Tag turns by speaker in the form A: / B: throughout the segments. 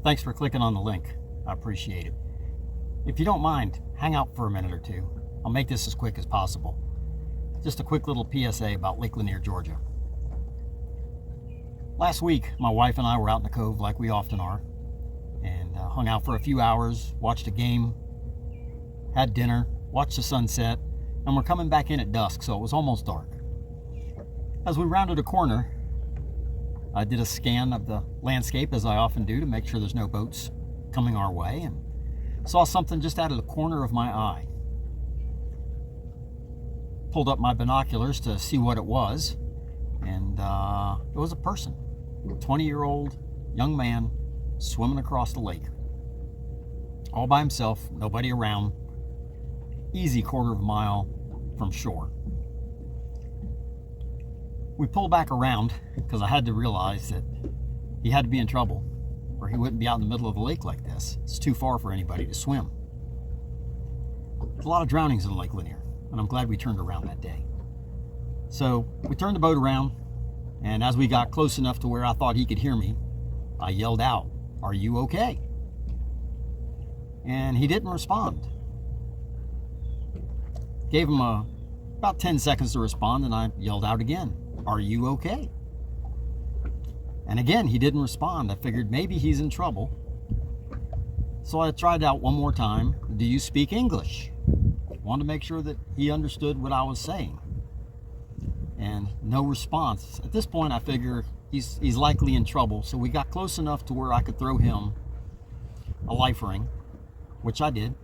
A: Thanks for clicking on the link. I appreciate it. If you don't mind, hang out for a minute or two. I'll make this as quick as possible. Just a quick little PSA about Lake Lanier, Georgia. Last week, my wife and I were out in the cove like we often are, and hung out for a few hours, watched a game, had dinner, watched the sunset, and we're coming back in at dusk, so it was almost dark. As we rounded a corner, I did a scan of the landscape, as I often do, to make sure there's no boats coming our way, and saw something just out of the corner of my eye. Pulled up my binoculars to see what it was, and it was a person, a 20-year-old young man swimming across the lake. All by himself, nobody around, easy quarter of a mile from shore. We pulled back around because I had to realize that he had to be in trouble or he wouldn't be out in the middle of the lake like this. It's too far for anybody to swim. There's a lot of drownings in Lake Lanier, and I'm glad we turned around that day. So we turned the boat around, and as we got close enough to where I thought he could hear me, I yelled out, "Are you okay?" And he didn't respond. Gave him about 10 seconds to respond, and I yelled out again, "Are you okay?" And again, he didn't respond. I figured maybe he's in trouble. So I tried out one more time. "Do you speak English?" Wanted to make sure that he understood what I was saying. And no response. At this point, I figure he's likely in trouble. So we got close enough to where I could throw him a life ring, which I did.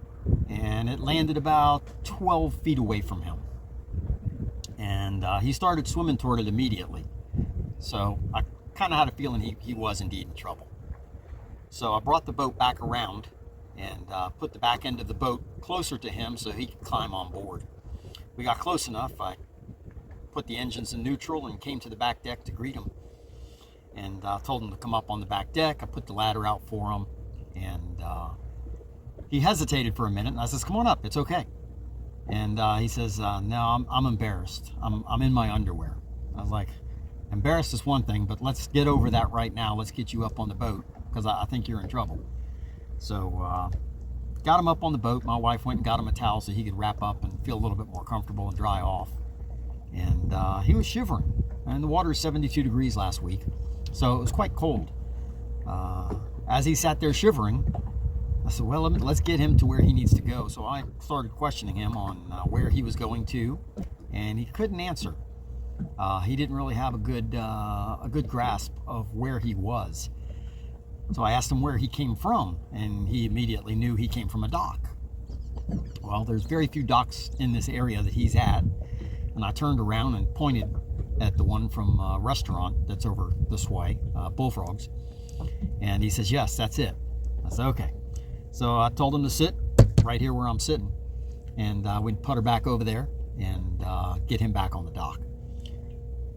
A: And it landed about 12 feet away from him. And he started swimming toward it immediately. So I kind of had a feeling he was indeed in trouble. So I brought the boat back around and put the back end of the boat closer to him so he could climb on board. We got close enough. I put the engines in neutral and came to the back deck to greet him. And told him to come up on the back deck. I put the ladder out for him. And he hesitated for a minute. And I says, "Come on up. It's okay." And he says, "No, I'm embarrassed. I'm in my underwear." I was like, "Embarrassed is one thing, but let's get over that right now. Let's get you up on the boat because I think you're in trouble." So got him up on the boat. My wife went and got him a towel so he could wrap up and feel a little bit more comfortable and dry off. And he was shivering. And the water is 72 degrees last week, so it was quite cold. As he sat there shivering, I said, "Well, let's get him to where he needs to go." So I started questioning him on where he was going to, and he couldn't answer. He didn't really have a good grasp of where he was. So I asked him where he came from, and he immediately knew he came from a dock. Well, there's very few docks in this area that he's at, and I turned around and pointed at the one from a restaurant that's over this way, Bullfrogs, and he says, "Yes, that's it." I said, "Okay." So I told him to sit right here where I'm sitting, and we'd putter back over there and get him back on the dock.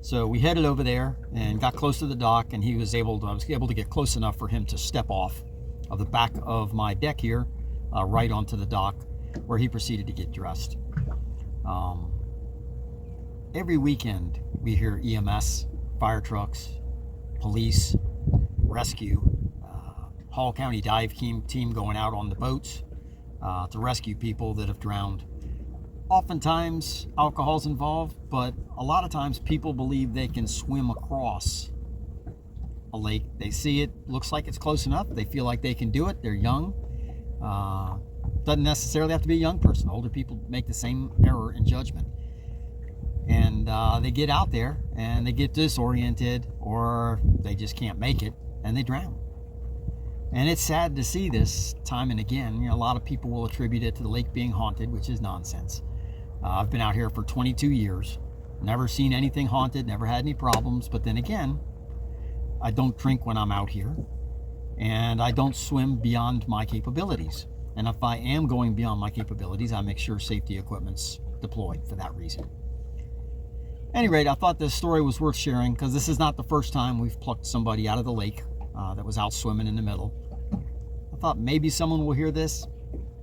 A: So we headed over there and got close to the dock, and I was able to get close enough for him to step off of the back of my deck here, right onto the dock, where he proceeded to get dressed. Every weekend we hear EMS, fire trucks, police, rescue, Hall County dive team going out on the boats to rescue people that have drowned. Oftentimes alcohol's involved, but a lot of times people believe they can swim across a lake. They see it, looks like it's close enough. They feel like they can do it. They're young. Doesn't necessarily have to be a young person. Older people make the same error in judgment. And they get out there and they get disoriented, or they just can't make it and they drown. And it's sad to see this time and again. A lot of people will attribute it to the lake being haunted, which is nonsense. I've been out here for 22 years, never seen anything haunted, never had any problems. But then again, I don't drink when I'm out here, and I don't swim beyond my capabilities. And if I am going beyond my capabilities, I make sure safety equipment's deployed for that reason. At any rate, I thought this story was worth sharing because this is not the first time we've plucked somebody out of the lake that was out swimming in the middle. I thought maybe someone will hear this,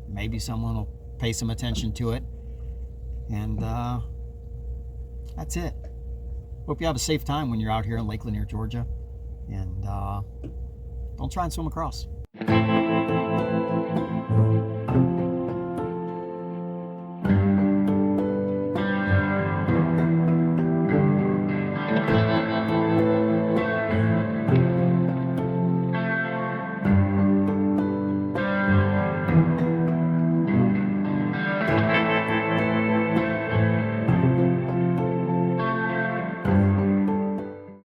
A: maybe someone will pay some attention to it, and that's it. Hope you have a safe time when you're out here in Lake Lanier, Georgia, and don't try and swim across. you.